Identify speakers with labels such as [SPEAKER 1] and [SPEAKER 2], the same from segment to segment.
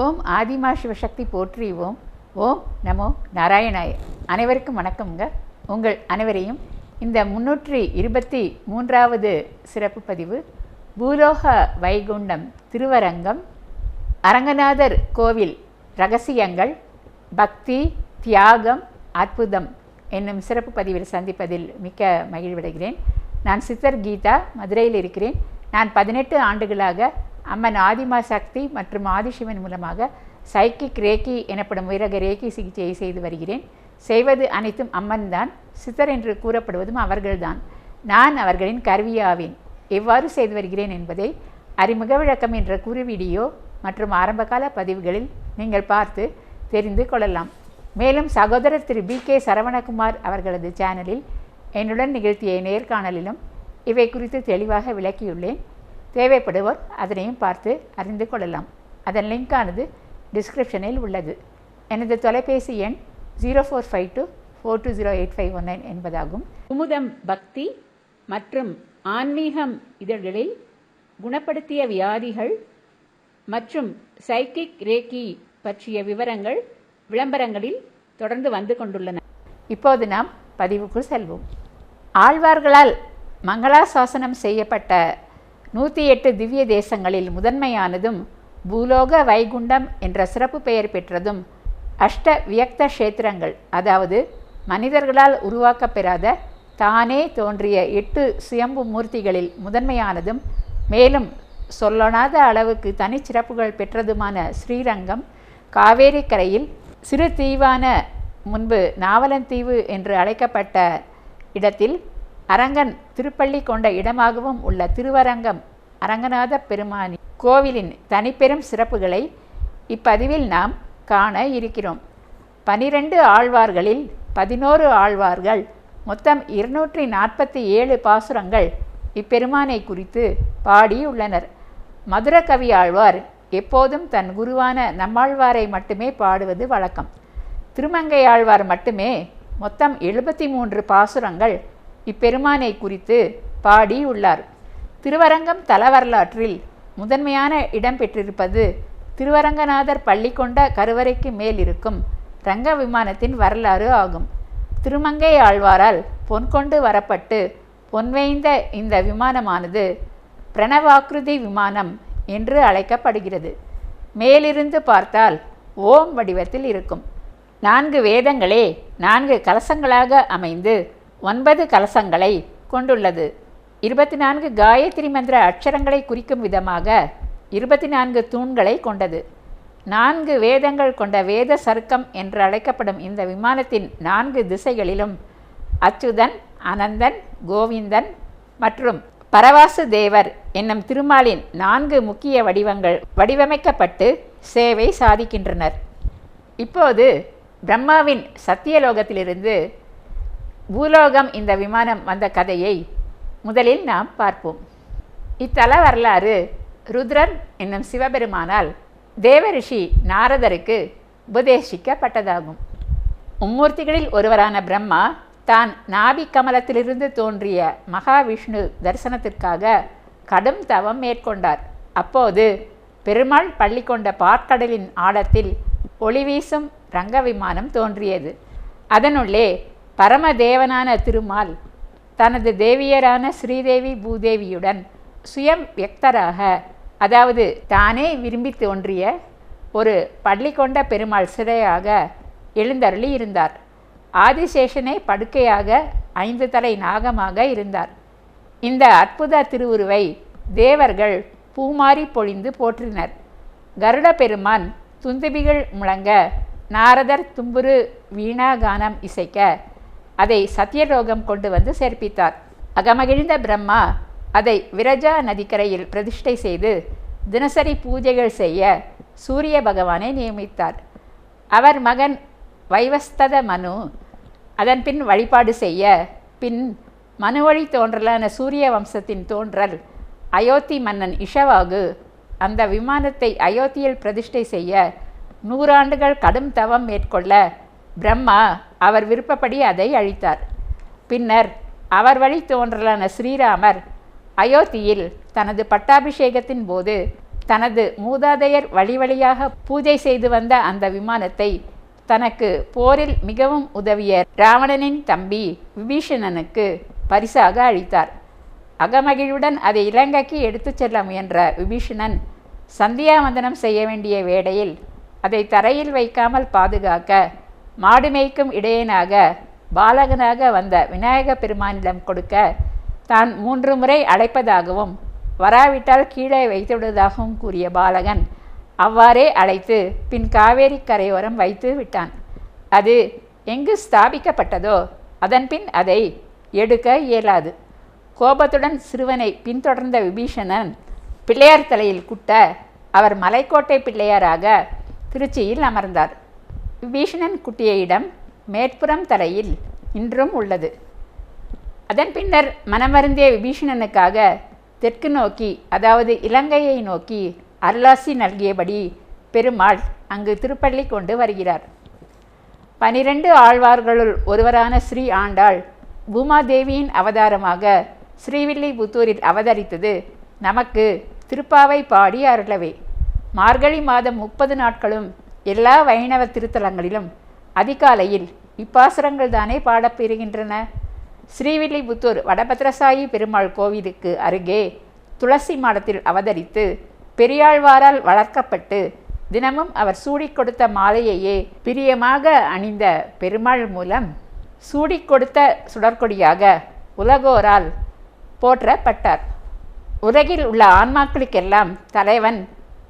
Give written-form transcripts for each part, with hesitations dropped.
[SPEAKER 1] ஓம் ஆதிமா சிவசக்தி போற்றி. ஓம் நமோ நாராயணாய. அனைவருக்கும் வணக்கம்ங்க. உங்கள் அனைவரையும் இந்த 323வது சிறப்பு பதிவு பூலோக வைகுண்டம் திருவரங்கம் அரங்கநாதர் கோவில் ரகசியங்கள் பக்தி தியாகம் அற்புதம் என்னும் சிறப்பு பதிவில் சந்திப்பதில் மிக்க மகிழ்வடைகிறேன். நான் சித்தர் கீதா, மதுரையில் இருக்கிறேன். நான் 18 ஆண்டுகளாக அம்மன் ஆதிமா சக்தி மற்றும் ஆதிசிவன் மூலமாக சைக்கிக் ரேக்கி எனப்படும் உயரக ரேக்கி சிகிச்சையை செய்து வருகிறேன். செய்வது அனைத்தும் அம்மன் தான். சித்தர் என்று கூறப்படுவதும் அவர்கள்தான். நான் அவர்களின் கருவியாவேன். எவ்வாறு செய்து வருகிறேன் என்பதை அறிமுக விளக்கம் என்ற குறு வீடியோ மற்றும் ஆரம்பகால பதிவுகளில் நீங்கள் பார்த்து தெரிந்து கொள்ளலாம். மேலும் சகோதரர் திரு BK சரவணகுமார் அவர்களது சேனலில் என்னுடன் நிகழ்த்திய நேர்காணலிலும் இவை குறித்து தெளிவாக விளக்கியுள்ளேன். தேவைப்படுவோர் அதனையும் பார்த்து அறிந்து கொள்ளலாம். அதன் லிங்கானது டிஸ்கிரிப்ஷனில் உள்ளது. எனது தொலைபேசி எண் 0452420859 என்பதாகும். குமுதம் பக்தி மற்றும் ஆன்மீகம் இதழ்களில் குணப்படுத்திய வியாதிகள் மற்றும் சைக்கிக் ரேக்கி பற்றிய விவரங்கள் விளம்பரங்களில் தொடர்ந்து வந்து கொண்டுள்ளன. இப்போது நாம் பதிவுக்குள் செல்வோம். ஆழ்வார்களால் மங்களாசாசனம் செய்யப்பட்ட 108 திவ்ய தேசங்களில் முதன்மையானதும் பூலோக வைகுண்டம் என்ற சிறப்பு பெயர் பெற்றதும் அஷ்ட வியக்த கஷேத்திரங்கள், அதாவது மனிதர்களால் உருவாக்கப்பெறாத தானே தோன்றிய 8 சுயம்பு மூர்த்திகளில் முதன்மையானதும் மேலும் சொல்லொணாத அளவுக்கு தனிச்சிறப்புகள் பெற்றதுமான ஸ்ரீரங்கம் காவேரி கரையில் சிறு தீவான முன்பு நாவலந்தீவு என்று அழைக்கப்பட்ட இடத்தில் அரங்கன் திருப்பள்ளி கொண்ட இடமாகவும் உள்ள திருவரங்கம் அரங்கநாத பெருமானி கோவிலின் தனிப்பெரும் சிறப்புகளை இப்பதிவில் நாம் காண இருக்கிறோம். 12 ஆழ்வார்களில் 11 ஆழ்வார்கள் மொத்தம் 247 பாசுரங்கள் இப்பெருமானை குறித்து பாடியுள்ளனர். மதுரகவி ஆழ்வார் எப்போதும் தன் குருவான நம்மாழ்வாரை மட்டுமே பாடுவது வழக்கம். திருமங்கை ஆழ்வார் மட்டுமே மொத்தம் 73 பாசுரங்கள் இப்பெருமானை குறித்து பாடியுள்ளார். திருவரங்கம் தல வரலாற்றில் முதன்மையான இடம் பெற்றிருப்பது திருவரங்கநாதர் பள்ளி கொண்ட கருவறைக்கு மேல் இருக்கும் ரங்க விமானத்தின் வரலாறு ஆகும். திருமங்கை ஆழ்வாரால் பொன் கொண்டு வரப்பட்டு பொன்வேய்ந்த இந்த விமானமானது பிரணவாக்கிருதி விமானம் என்று அழைக்கப்படுகிறது. மேலிருந்து பார்த்தால் ஓம் வடிவத்தில் இருக்கும். 4 வேதங்களே 4 கலசங்களாக அமைந்து 9 கலசங்களை கொண்டுள்ளது. 24 காயத்ரி மந்திர அட்சரங்களை குறிக்கும் விதமாக 24 தூண்களை கொண்டது. 4 வேதங்கள் கொண்ட வேத சருக்கம் என்று அழைக்கப்படும் இந்த விமானத்தின் 4 திசைகளிலும் அச்சுதன், அனந்தன், கோவிந்தன் மற்றும் பரவாசு தேவர் என்னும் திருமாலின் 4 முக்கிய வடிவங்கள் வடிவமைக்கப்பட்டு சேவை சாதிக்கின்றனர். இப்போது பிரம்மாவின் சத்தியலோகத்திலிருந்து பூலோகம் இந்த விமானம் வந்த கதையை முதலில் நாம் பார்ப்போம். இத்தல வரலாறு ருத்ரன் என்னும் சிவபெருமானால் தேவரிஷி நாரதருக்கு உபதேசிக்கப்பட்டதாகும். மும்மூர்த்திகளில் ஒருவரான பிரம்மா தான் நாபி கமலத்திலிருந்து தோன்றிய மகாவிஷ்ணு தரிசனத்திற்காக கடும் தவம் மேற்கொண்டார். அப்போது பெருமாள் பள்ளி கொண்ட பார்க்கடலின் ஆழத்தில் ஒளி வீசும் ரங்க விமானம் தோன்றியது. அதனுள்ளே பரமதேவனான திருமால் தனது தேவியரான ஸ்ரீதேவி பூதேவியுடன் சுயம் வியக்தராக, அதாவது தானே விரும்பி தோன்றிய ஒரு பள்ளி கொண்ட பெருமாள் சிலையாக எழுந்தருளி இருந்தார். ஆதிசேஷனே படுக்கையாக 5 தலை நாகமாக இருந்தார். இந்த அற்புத திருவுருவை தேவர்கள் பூமாரி பொழிந்து போற்றினர். கருட பெருமான் துந்துபிகள் முழங்க நாரதர் தும்புரு வீணாகானம் இசைக்க அதை சத்தியலோகம் கொண்டு வந்து சேர்ப்பித்தார். அகமகிழ்ந்த பிரம்மா அதை விரஜா நதிக்கரையில் பிரதிஷ்டை செய்து தினசரி பூஜைகள் செய்ய சூரிய பகவானை நியமித்தார். அவர் மகன் வைவஸ்தத மனு அதன் பின் வழிபாடு செய்ய, பின் மனுவழி தோன்றலான சூரிய வம்சத்தின் தோன்றல் அயோத்தி மன்னன் இஷவாகு அந்த விமானத்தை அயோத்தியில் பிரதிஷ்டை செய்ய 100 ஆண்டுகள் கடும் தவம் மேற்கொள்ள பிரம்மா அவர் விருப்பப்படி அதை அழித்தார். பின்னர் அவர் வழி தோன்றலான ஸ்ரீராமர் அயோத்தியில் தனது பட்டாபிஷேகத்தின் போது தனது மூதாதையர் வழி வழியாக பூஜை செய்து வந்த அந்த விமானத்தை தனக்கு போரில் மிகவும் உதவிய ராவணனின் தம்பி விபீஷணனுக்கு பரிசாக அளித்தார். அகமகிழ்வுடன் அதை இலங்கைக்கு எடுத்துச் செல்ல முயன்ற விபீஷணன் சந்தியாவந்தனம் செய்ய வேண்டிய வேளையில் அதை தரையில் வைக்காமல் பாதுகாக்க மாடு மேய்க்கும் இடையனாக பாலகனாக வந்த விநாயக பெருமானிடம் கொடுக்க தான் 3 முறை அழைப்பதாகவும் வராவிட்டால் கீழே வைத்துவிடுவதாகவும் கூறிய பாலகன் அவ்வாறே அழைத்து பின் காவேரி கரையோரம் வைத்து விட்டான். அது எங்கு ஸ்தாபிக்கப்பட்டதோ அதன்பின் அதை எடுக்க இயலாது. கோபத்துடன் சிறுவனை பின்தொடர்ந்த விபீஷணன் பிள்ளையார் தலையில் குட்ட அவர் மலைக்கோட்டை பிள்ளையாராக திருச்சியில் அமர்ந்தார். விபீஷணன் குட்டிய இடம் மேற்புறம் தலையில் இன்றும் உள்ளது. அதன் பின்னர் மனமருந்திய விபீஷணனுக்காக தெற்கு நோக்கி, அதாவது இலங்கையை நோக்கி அருளாசி நல்கியபடி பெருமாள் அங்கு திருப்பள்ளி கொண்டு வருகிறார். 12 ஆழ்வார்களுள் ஒருவரான ஸ்ரீ ஆண்டாள் பூமாதேவியின் அவதாரமாக ஸ்ரீவில்லிபுத்தூரில் அவதரித்தது நமக்கு திருப்பாவை பாடி அருளவே. மார்கழி மாதம் 30 நாட்களும் எல்லா வைணவ திருத்தலங்களிலும் அதிகாலையில் இப்பாசுரங்கள் தானே பாடப்பெறுகின்றன. ஸ்ரீவில்லிபுத்தூர் வடபத்ரசாயி பெருமாள் கோவிலுக்கு அருகே துளசி மாடத்தில் அவதரித்து பெரியாழ்வாரால் வளர்க்கப்பட்டு தினமும் அவர் சூடிக் கொடுத்த மாலையையே பிரியமாக அணிந்த பெருமாள் மூலம் சூடிக் கொடுத்த சுடற்கொடியாக உலகோரால் போற்றப்பட்டார். உலகில் உள்ள ஆன்மாக்களுக்கெல்லாம் தலைவன்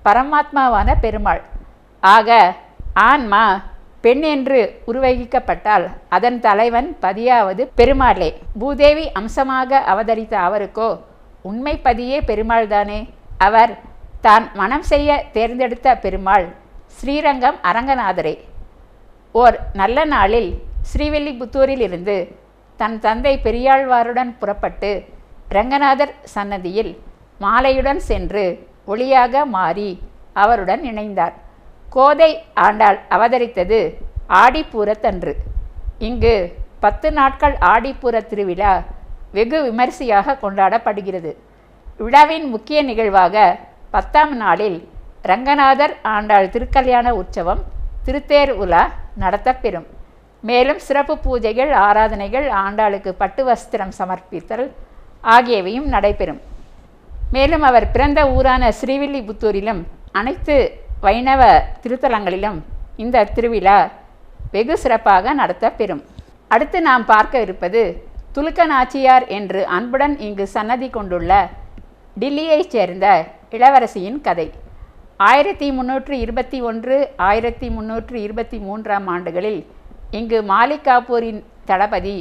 [SPEAKER 1] பரமாத்மாவான பெருமாள். ஆக ஆன்மா பெண் என்று உருவகிக்கப்பட்டால் அதன் தலைவன் பதியாவது பெருமாளே. பூதேவி அம்சமாக அவதரித்த அவருக்கோ உண்மை பதியே பெருமாள்தானே. அவர் தான் மனம் செய்ய தேர்ந்தெடுத்த பெருமாள் ஸ்ரீரங்கம் அரங்கநாதரே. ஓர் நல்ல நாளில் ஸ்ரீவில்லிபுத்தூரில் இருந்து தன் தந்தை பெரியாழ்வாருடன் புறப்பட்டு ரங்கநாதர் சன்னதியில் மாலையுடன் சென்று ஒளியாக மாறி அவருடன் இணைந்தார். கோதை ஆண்டாள் அவதரித்தது ஆடிப்பூரத்தன்று. இங்கு 10 நாட்கள் ஆடிப்பூர திருவிழா வெகு விமரிசையாக கொண்டாடப்படுகிறது. விழாவின் முக்கிய நிகழ்வாக 10ஆம் நாளில் ரங்கநாதர் ஆண்டாள் திருக்கல்யாண உற்சவம் திருத்தேர் உலா நடத்தப்பெறும். மேலும் சிறப்பு பூஜைகள், ஆராதனைகள், ஆண்டாளுக்கு பட்டு வஸ்திரம் சமர்ப்பித்தல் ஆகியவையும் நடைபெறும். மேலும் அவர் பிறந்த ஊரான ஸ்ரீவில்லிபுத்தூரிலும் அனைத்து வைணவ திருத்தலங்களிலும் இந்த திருவிழா வெகு சிறப்பாக நடத்தப்பெறும். அடுத்து நாம் பார்க்க இருப்பது துலுக்க நாச்சியார் என்று அன்புடன் இங்கு சன்னதி கொண்டுள்ள டில்லியைச் சேர்ந்த இளவரசியின் கதை. 1321, 1323ஆம் ஆண்டுகளில் இங்கு மாலிக் காபூரின் தளபதி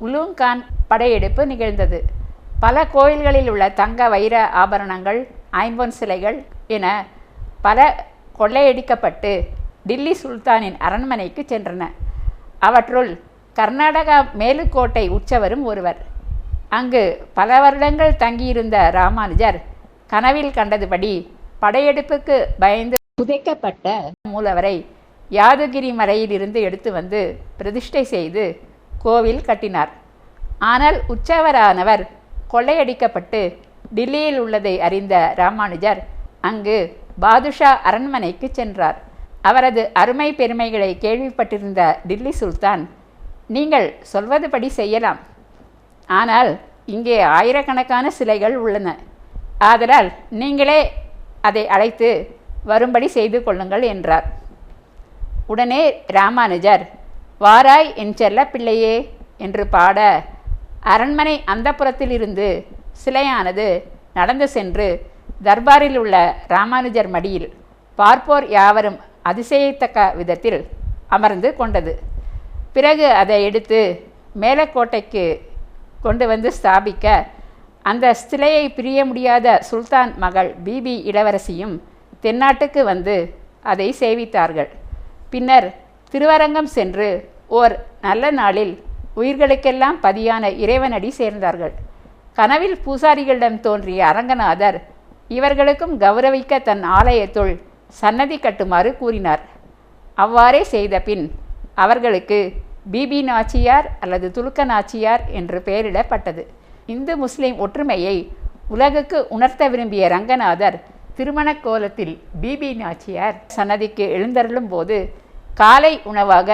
[SPEAKER 1] உலூங் கான் படையெடுப்பு நிகழ்ந்தது. பல கோயில்களில் உள்ள தங்க வைர ஆபரணங்கள், ஐம்பொன் சிலைகள் என பல கொள்ளையடிக்கப்பட்டு டில்லி சுல்தானின் அரண்மனைக்கு சென்றன. அவற்றுள் கர்நாடகா மேலுக்கோட்டை உற்சவரும் ஒருவர். அங்கு பல வருடங்கள் தங்கியிருந்த ராமானுஜர் கனவில் கண்டதுபடி படையெடுப்புக்கு பயந்து புதைக்கப்பட்ட மூலவரை யாதுகிரி மலையில் இருந்து எடுத்து வந்து பிரதிஷ்டை செய்து கோவில் கட்டினார். ஆனால் உற்சவரானவர் கொள்ளையடிக்கப்பட்டு டில்லியில் உள்ளதை அறிந்த ராமானுஜர் அங்கு பாதுஷா அரண்மனைக்கு சென்றார். அவரது அருமை பெருமைகளை கேள்விப்பட்டிருந்த டில்லி சுல்தான், நீங்கள் சொல்வதுபடி செய்யலாம், ஆனால் இங்கே ஆயிரக்கணக்கான சிலைகள் உள்ளன, ஆதலால் நீங்களே அதை அழைத்து வரும்படி செய்து கொள்ளுங்கள் என்றார். உடனே ராமானுஜர், வாராய் என் செல்ல பிள்ளையே என்று பாட அரண்மனை அந்தப்புறத்திலிருந்து சிலையானது நடந்து சென்று தர்பாரில் உள்ள ராமானுஜர் மடியில் பார்ப்போர் யாவரும் அதிசயித்தக்க விதத்தில் அமர்ந்து கொண்டது. பிறகு அதை எடுத்து மேலக்கோட்டைக்கு கொண்டு வந்து ஸ்தாபிக்க அந்த சிலையை பிரிய முடியாத சுல்தான் மகள் பிபி இளவரசியும் தென்னாட்டுக்கு வந்து அதை சேவித்தார்கள். பின்னர் திருவரங்கம் சென்று ஓர் நல்ல நாளில் உயிர்களுக்கெல்லாம் பதியான இறைவனடி சேர்ந்தார்கள். கனவில் பூசாரிகளிடம் தோன்றிய அரங்கநாதர் இவர்களுக்கும் கௌரவிக்க தன் ஆலயத்துள் சன்னதி கட்டுமாறு கூறினார். அவ்வாறே செய்த பின் அவர்களுக்கு பிபி நாச்சியார் அல்லது துலுக்க நாச்சியார் என்று பெயரிடப்பட்டது. இந்து முஸ்லிம் ஒற்றுமையை உலகுக்கு உணர்த்த விரும்பிய ரங்கநாதர் திருமண கோலத்தில் பிபி நாச்சியார் சன்னதிக்கு எழுந்தருளும் போது காலை உணவாக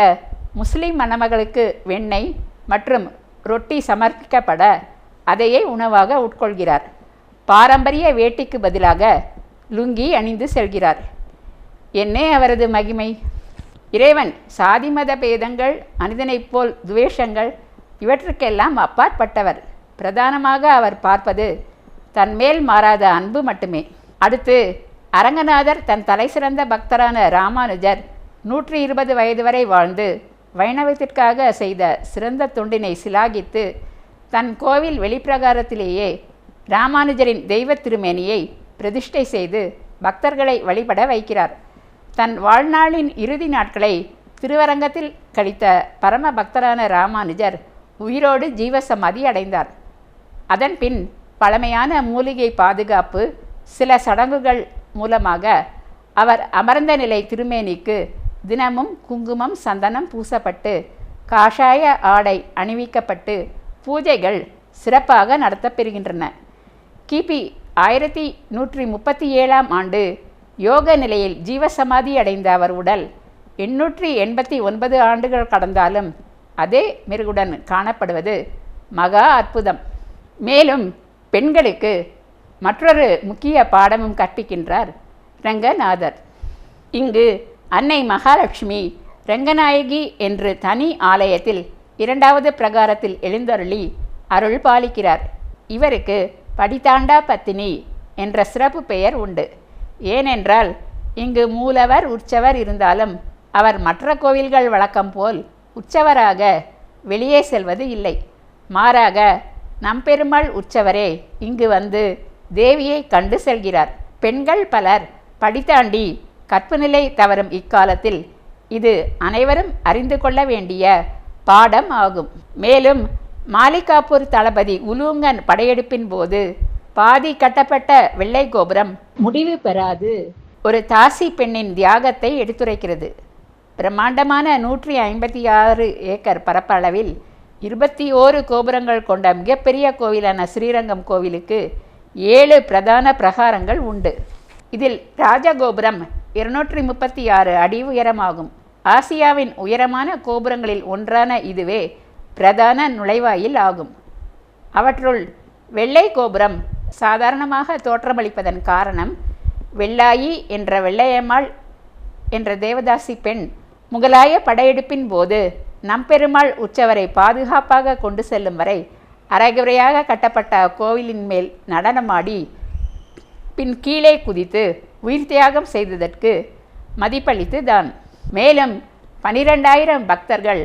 [SPEAKER 1] முஸ்லிம் மணமகளுக்கு வெண்ணெய் மற்றும் ரொட்டி சமர்ப்பிக்கப்பட அதையே உணவாக உட்கொள்கிறார். பாரம்பரிய வேட்டிக்கு பதிலாக லுங்கி அணிந்து செல்கிறார். என்னே அவரது மகிமை! இறைவன் சாதி மத பேதங்கள், மனிதனைப் போல் துவேஷங்கள் இவற்றுக்கெல்லாம் அப்பாற்பட்டவர். பிரதானமாக அவர் பார்ப்பது தன்மேல் மாறாத அன்பு மட்டுமே. அடுத்து அரங்கநாதர் தன் தலை சிறந்த பக்தரான ராமானுஜர் 120 வயது வரை வாழ்ந்து வைணவத்திற்காக செய்த சிறந்த தொண்டினை சிலாகித்து தன் கோவில் வெளிப்பிரகாரத்திலேயே ராமானுஜரின் தெய்வ திருமேனியை பிரதிஷ்டை செய்து பக்தர்களை வழிபட வைக்கிறார். தன் வாழ்நாளின் இறுதி நாட்களை திருவரங்கத்தில் கழித்த பரம பக்தரான ராமானுஜர் உயிரோடு ஜீவசமாதி அடைந்தார். அதன் பின் பழமையான மூலிகை பாதுகாப்பு சில சடங்குகள் மூலமாக அவர் அமர்ந்த நிலை திருமேனிக்கு தினமும் குங்குமம் சந்தனம் பூசப்பட்டு காஷாய ஆடை அணிவிக்கப்பட்டு பூஜைகள் சிறப்பாக நடத்தப்பெறுகின்றன. கிபி 1137ஆம் ஆண்டு யோக நிலையில் ஜீவசமாதி அடைந்த அவர் உடல் 889 ஆண்டுகள் கடந்தாலும் அதே மெருகுடன் காணப்படுவது மகா அற்புதம். மேலும் பெண்களுக்கு மற்றொரு முக்கிய பாடமும் கற்பிக்கின்றார் ரங்கநாதர். இங்கு அன்னை மகாலட்சுமி ரங்கநாயகி என்று தனி ஆலயத்தில் 2வது பிரகாரத்தில் எழுந்தருளி அருள் பாலிக்கிறார். இவருக்கு படித்தாண்டா பத்தினி என்ற சிறப்பு பெயர் உண்டு. ஏனென்றால் இங்கு மூலவர் உற்சவர் இருந்தாலும் அவர் மற்ற கோவில்கள் வழக்கம் போல் உற்சவராக வெளியே செல்வது இல்லை. மாறாக நம்பெருமாள் உற்சவரே இங்கு வந்து தேவியை கண்டு செல்கிறார். பெண்கள் பலர் படித்தாண்டி கற்பு நிலை தவறும் இக்காலத்தில் இது அனைவரும் அறிந்து கொள்ள வேண்டிய பாடம் ஆகும். மேலும் மாலிகாப்பூர் தளபதி உலூங்கன் படையெடுப்பின் போது பாதி கட்டப்பட்ட வெள்ளை கோபுரம் முடிவு பெறாது ஒரு தாசி பெண்ணின் தியாகத்தை எடுத்துரைக்கிறது. பிரம்மாண்டமான 156 ஏக்கர் பரப்பளவில் 21 கோபுரங்கள் கொண்ட மிகப்பெரிய கோவிலான ஸ்ரீரங்கம் கோவிலுக்கு 7 பிரதான பிரகாரங்கள் உண்டு. இதில் ராஜகோபுரம் 236 அடி உயரமாகும். ஆசியாவின் உயரமான கோபுரங்களில் ஒன்றான இதுவே பிரதான நுழைவாயில் ஆகும். அவற்றுள் வெள்ளை கோபுரம் சாதாரணமாக தோற்றமளிப்பதன் காரணம் வெள்ளாயி என்ற வெள்ளையம்மாள் என்ற தேவதாசி பெண் முகலாய படையெடுப்பின் போது நம்பெருமாள் உற்சவரை பாதுகாப்பாக கொண்டு செல்லும் வரை அரைகுறையாக கட்டப்பட்ட கோவிலின் மேல் நடனமாடி பின் கீழே குதித்து உயிர் தியாகம் செய்ததற்கு மதிப்பளித்து தான். மேலும் 12,000 பக்தர்கள்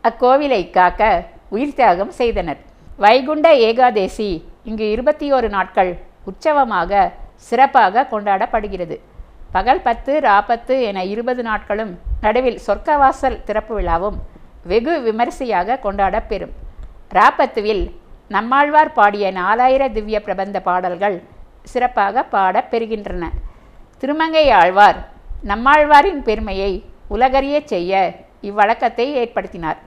[SPEAKER 1] அக்கோவிலை காக்க உயிர் தியாகம் செய்தனர். வைகுண்ட ஏகாதேசி இங்கு 21 நாட்கள் உற்சவமாக சிறப்பாக கொண்டாடப்படுகிறது. பகல் 10 ராப்பத்து என 20 நாட்களும் நடுவில் சொர்க்கவாசல் திறப்பு விழாவும் வெகு விமரிசையாக கொண்டாடப்பெறும். ராப்பத்துவில் நம்மாழ்வார் பாடிய 4000 திவ்ய பிரபந்த பாடல்கள் சிறப்பாக பாடப் பெறுகின்றன. திருமங்கை ஆழ்வார் நம்மாழ்வாரின் பெருமையை உலகறிய செய்ய இவ்வழக்கத்தை ஏற்படுத்தினார்.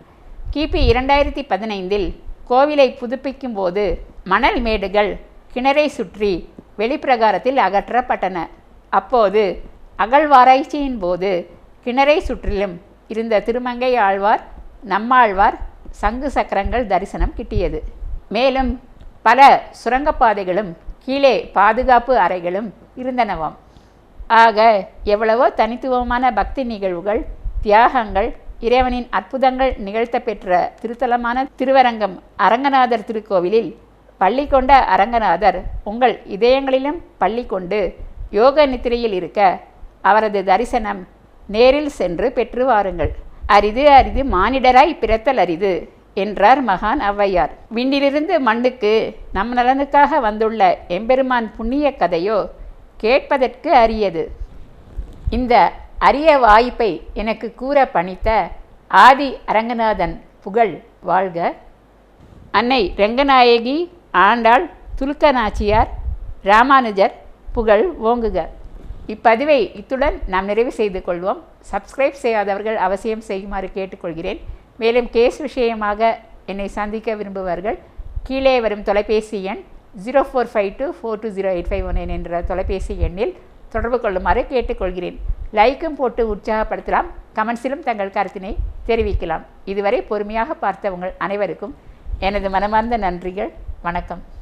[SPEAKER 1] கிபி 2015இல் கோவிலை புதுப்பிக்கும் போது மணல் மேடுகள் கிணறை சுற்றி வெளிப்பிரகாரத்தில் அகற்றப்பட்டன. அப்போது அகழ்வாராய்ச்சியின் போது கிணறை சுற்றிலும் இருந்த திருமங்கை ஆழ்வார் நம்மாழ்வார் சங்கு சக்கரங்கள் தரிசனம் கிட்டியது. மேலும் பல சுரங்கப்பாதைகளும் கீழே பாதுகாப்பு அறைகளும் இருந்தனவாம். ஆக எவ்வளவோ தனித்துவமான பக்தி நிகழ்வுகள், தியாகங்கள், இறைவனின் அற்புதங்கள் நிகழ்த்த பெற்ற திருத்தலமான திருவரங்கம் அரங்கநாதர் திருக்கோவிலில் பள்ளி கொண்ட அரங்கநாதர் உங்கள் இதயங்களிலும் பள்ளி கொண்டு யோக நித்திரையில் இருக்க அவரது தரிசனம் நேரில் சென்று பெற்று வாருங்கள். அரிது அரிது மானிடராய் பிறத்தல் அரிது என்றார் மகான் ஔவையார். விண்ணிலிருந்து மண்ணுக்கு நம் நலனுக்காக வந்துள்ள எம்பெருமான் புண்ணிய கதையோ கேட்பதற்கு அரியது. இந்த அரிய வாய்ப்பை எனக்கு கூற பணித்த ஆதி அரங்கநாதன் புகழ் வாழ்க. அன்னை ரங்கநாயகி, ஆண்டாள், துலுக்க நாச்சியார், ராமானுஜர் புகழ் ஓங்குக. இப்பதிவை இத்துடன் நாம் நிறைவு செய்து கொள்வோம். சப்ஸ்கிரைப் செய்யாதவர்கள் அவசியம் செய்யுமாறு கேட்டுக்கொள்கிறேன். மேலும் கேஸ் விஷயமாக என்னை சந்திக்க விரும்புபவர்கள் கீழே வரும் தொலைபேசி எண் 0452420851 என்ற தொலைபேசி எண்ணில் தொடர்பு கொள்ளுமாறு கேட்டுக்கொள்கிறேன். லைக்கும் போட்டு உற்சாகப்படுத்தலாம். கமெண்ட்ஸிலும் தங்கள் கருத்தினை தெரிவிக்கலாம். இதுவரை பொறுமையாக பார்த்த உங்கள் அனைவருக்கும் எனது மனமார்ந்த நன்றிகள். வணக்கம்.